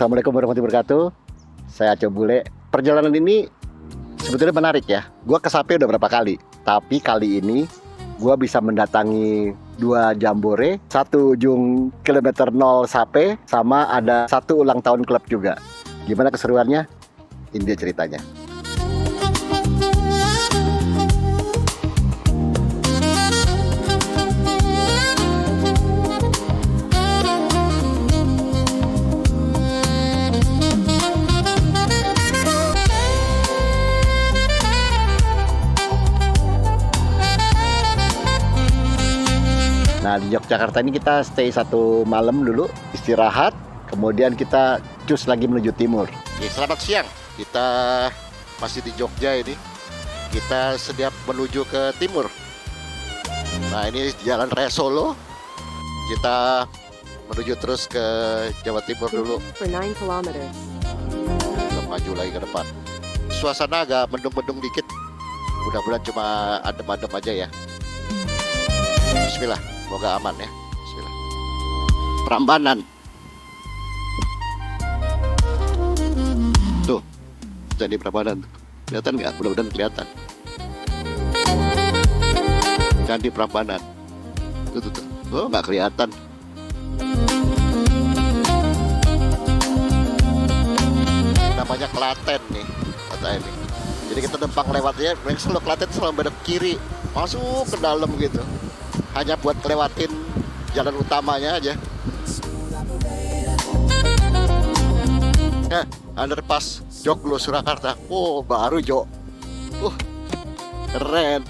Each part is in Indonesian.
Assalamualaikum warahmatullahi wabarakatuh. Saya Aco Bule. Perjalanan ini sebetulnya menarik ya. Gua ke Sape udah berapa kali, tapi kali ini gua bisa mendatangi 2 jambore, satu ujung kilometer 0 Sape, sama ada satu ulang tahun klub juga. Gimana keseruannya? Ini dia ceritanya. Nah, di Yogyakarta ini kita stay 1 malam dulu, istirahat, kemudian kita cus lagi menuju timur. Oke, selamat siang. Kita masih di Jogja ini. Kita sedang menuju ke timur. Nah, ini Jalan Raya Solo. Kita menuju terus ke Jawa Timur dulu. For 9 kilometers. Kita maju lagi ke depan. Suasana agak mendung-mendung dikit. Mudah-mudahan cuma adem-adem aja ya. Bismillah. Semoga aman ya. Bismillah. Prambanan. Tuh, jadi Prambanan. Kelihatan nggak? Mudah-mudahan kelihatan. Candi Prambanan. Tuh. Oh, nggak kelihatan. Namanya Klaten nih, kata ini. Jadi kita numpang lewatnya, mereka selalu Klaten selalu belok kiri, masuk ke dalam gitu. Hanya buat lewatin jalan utamanya aja. Nah, underpass Joglo Surakarta. Oh, baru Jo. Keren.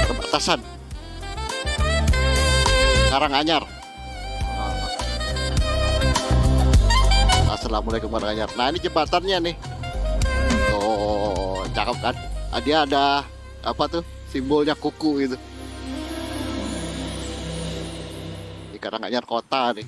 Perbatasan Karanganyar. Assalamualaikum Karanganyar. Nah, ini jembatannya nih. Oh, cakep kan? Dia ada apa tuh? Simbolnya kuku gitu. Di Karanganyar kota nih.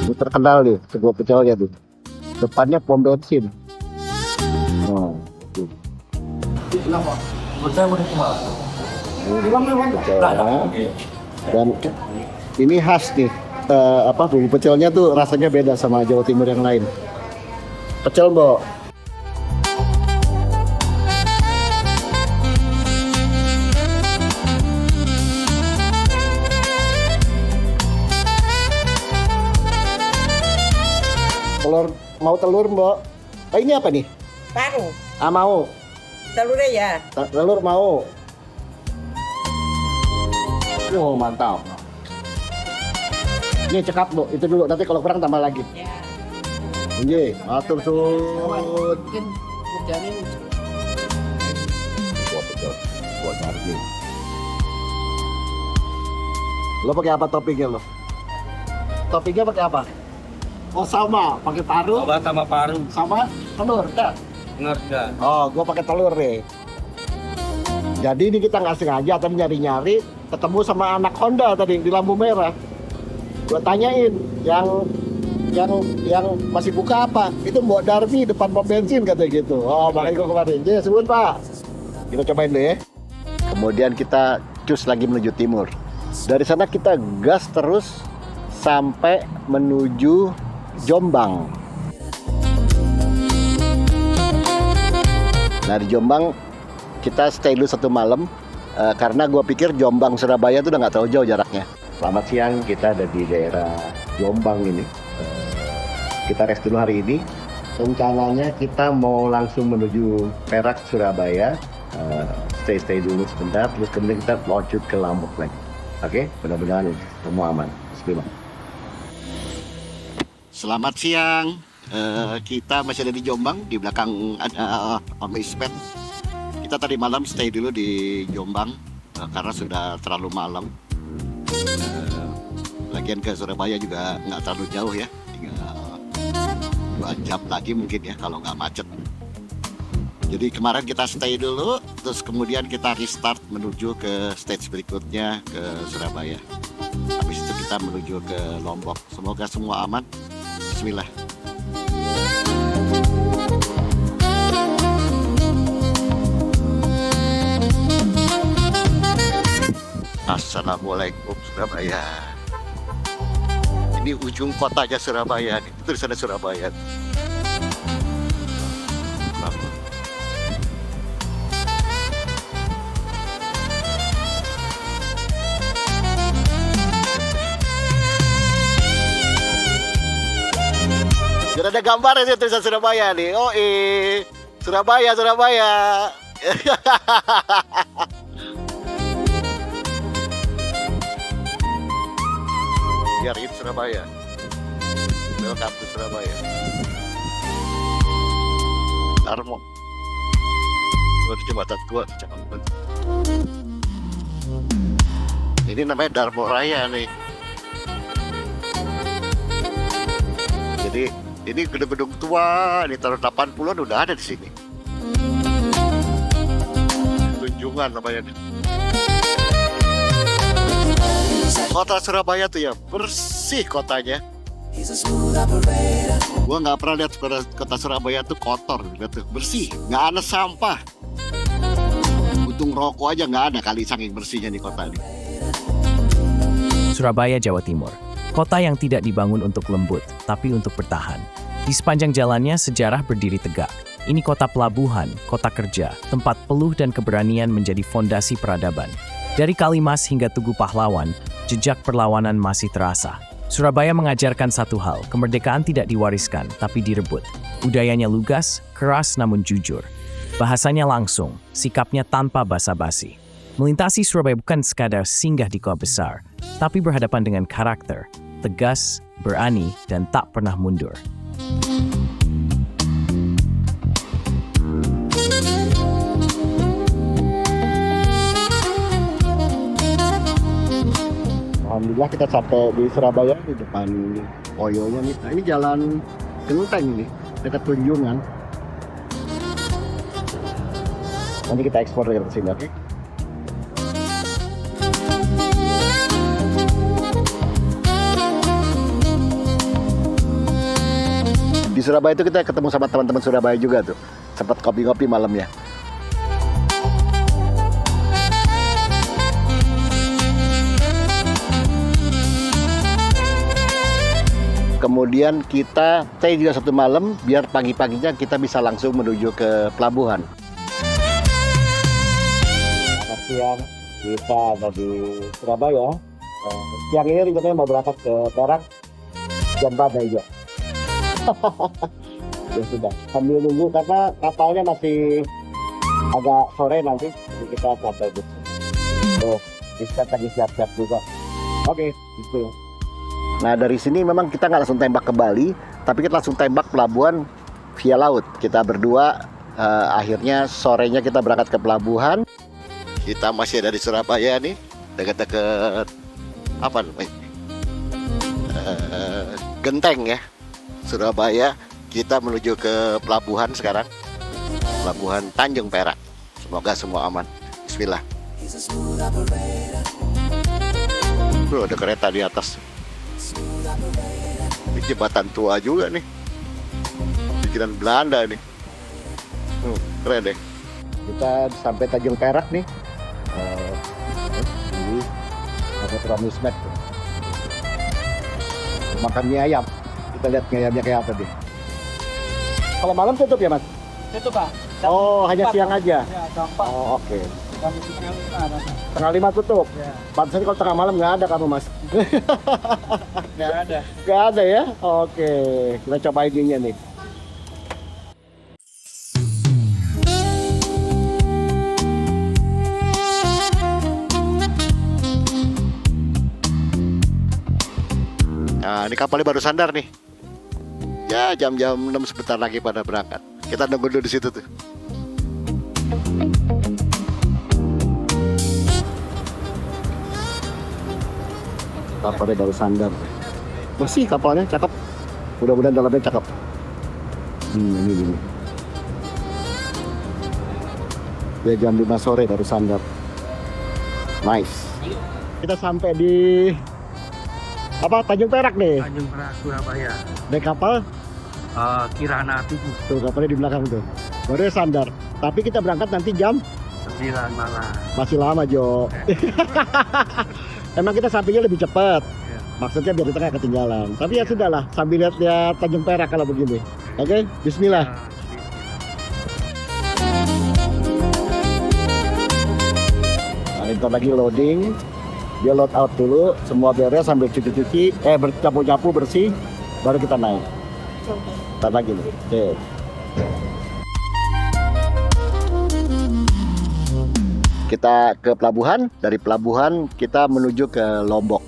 Itu terkenal nih, sebuah pecelnya tuh. Depannya pom bensin. Oh, tuh. Dan ini khas nih. Bumbu pecelnya tuh rasanya beda sama Jawa Timur yang lain. Pecel, Mbok. Mau telur, Mbok? Oh, ini apa nih? Paru. Mau. Telurnya ya. Telur mau. Oh, mantap. Ini cekap, Bu. Itu dulu. Nanti kalau kurang tambah lagi. Ya. Nggih, matur suwun. Mungkin ngerjain. Buat margin. Lo pakai apa toppingnya lo? Toppingnya pakai apa? Oh, sama, pakai paru. Obat sama paru. Sama telur, dah. Enggak. Oh, gua pakai telur nih. Jadi ini kita nggak sengaja tadi nyari-nyari, ketemu sama anak Honda tadi di lampu merah. Gua tanyain, yang masih buka apa? Itu Mbok Darmi depan pom bensin katanya gitu. Oh, makanya gua kemarin. Jadi sebut Pak. Kita cobain deh. Kemudian kita cus lagi menuju timur. Dari sana kita gas terus sampai menuju Jombang. Nah, di Jombang kita stay dulu 1 malam karena gue pikir Jombang Surabaya itu udah nggak terlalu jauh jaraknya. Selamat siang, kita ada di daerah Jombang ini. Kita rest dulu hari ini. Rencananya kita mau langsung menuju Perak Surabaya. Stay dulu sebentar, terus kemudian kita lanjut ke Lombok lagi. Oke, mudah-mudahan semua aman. Bismillah. Selamat siang. Kita masih ada di Jombang, di belakang ada Om Ismet. Kita tadi malam stay dulu di Jombang karena sudah terlalu malam. Lagian ke Surabaya juga nggak terlalu jauh ya, tinggal 2 jam lagi mungkin ya kalau nggak macet. Jadi kemarin kita stay dulu, terus kemudian kita restart menuju ke stage berikutnya ke Surabaya. Habis itu kita menuju ke Lombok. Semoga semua aman. Bismillah. Assalamualaikum Surabaya. Ini ujung kotanya Surabaya nih. Itu di sana Surabaya. Sudah ada gambar ya tulisan Surabaya nih. Oh Surabaya, Surabaya. Biar itu Surabaya. Welcome to Surabaya. Darmo. Gua di jembatan tua, cakep banget. Ini namanya Darmo Raya nih. Jadi ini gedung-gedung tua di tahun 80-an udah ada di sini. Tunjungan namanya. Kota Surabaya tuh ya bersih kotanya. Gua nggak pernah lihat kota Surabaya tuh kotor, gitu. Bersih, nggak ada sampah. Untung rokok aja nggak ada kali saking bersihnya di kota ini. Surabaya, Jawa Timur. Kota yang tidak dibangun untuk lembut, tapi untuk bertahan. Di sepanjang jalannya sejarah berdiri tegak. Ini kota pelabuhan, kota kerja, tempat peluh dan keberanian menjadi fondasi peradaban. Dari Kalimas hingga Tugu Pahlawan, jejak perlawanan masih terasa. Surabaya mengajarkan satu hal, kemerdekaan tidak diwariskan, tapi direbut. Budayanya lugas, keras namun jujur. Bahasanya langsung, sikapnya tanpa basa-basi. Melintasi Surabaya bukan sekadar singgah di kota besar, tapi berhadapan dengan karakter, tegas, berani, dan tak pernah mundur. Alhamdulillah kita sampai di Surabaya di depan Oyonya nih. Nah, ini jalan Genteng nih, dekat Tunjungan. Nanti kita ekspor dari sini, oke? Di Surabaya itu kita ketemu sama teman-teman Surabaya juga tuh. Sempat kopi-kopi malamnya. Kemudian kita stay juga satu malam biar pagi-paginya kita bisa langsung menuju ke pelabuhan. Selamat siang, kita ada di Surabaya. Siang ini rencananya mau berangkat ke Perak jam 4 aja. Ya sudah, sambil nunggu karena kapalnya masih agak sore nanti, jadi kita sampai di sini. Tuh, kita lagi siap-siap juga. Oke, gitu. Nah dari sini memang kita nggak langsung tembak ke Bali, tapi kita langsung tembak pelabuhan via laut. Kita berdua akhirnya sorenya kita berangkat ke pelabuhan. Kita masih ada di Surabaya nih, dekat-dekat apa namanya? Genteng ya, Surabaya. Kita menuju ke pelabuhan sekarang, pelabuhan Tanjung Perak. Semoga semua aman. Bismillah. Tuh ada kereta di atas. Ini jembatan tua juga nih, bikinan Belanda nih. Keren deh. Kita sampai Tanjung Perak nih. Ini ada Promismed. Makan mie ayam. Kita lihat mie ayamnya kayak apa deh. Kalau malam tutup ya mas? Tutup Pak. Oh hanya siang aja. Ya, gampang. Oh oke. Setengah 5 tutup. Ya. Pantesan kalau tengah malam nggak ada kamu mas. Nggak ada. Nggak ada ya? Oke, kita cobain ininya nih. Nah, ini kapalnya baru sandar nih. Ya, jam-jam 6 sebentar lagi pada berangkat. Kita nunggu dulu di situ tuh. Kapalnya baru sandar. Bersih kapalnya, cakep. Mudah-mudahan dalamnya cakep. Ini. Ya jam 5 sore baru sandar. Nice. Kita sampai di Tanjung Perak nih. Tanjung Perak, Surabaya. Naik kapal, Kirana 7, tuh kapalnya di belakang tuh. Baru sandar. Tapi kita berangkat nanti jam 9 malam. masih lama Jo. Emang kita sampainya lebih cepat. Ya. Maksudnya biar kita nggak ketinggalan. Tapi ya sudahlah, sambil lihat Tanjung Perak kalau begini. Oke, Bismillah. Nah, bentar lagi loading. Dia load out dulu, semua beres sambil cuci-cuci, bercapu-capu bersih, baru kita naik. Bentar lagi nih. Oke. Kita ke pelabuhan, dari pelabuhan kita menuju ke Lombok.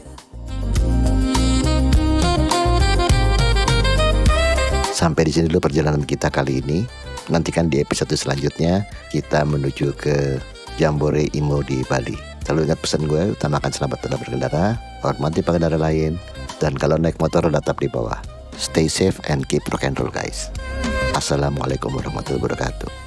Sampai di sini dulu perjalanan kita kali ini. Nantikan di episode selanjutnya kita menuju ke Jambore Imo di Bali. Selalu ingat pesan gue, utamakan selamat dalam berkendara, hormati pengendara lain, dan kalau naik motor tetap di bawah. Stay safe and keep rock and roll guys. Assalamualaikum warahmatullahi wabarakatuh.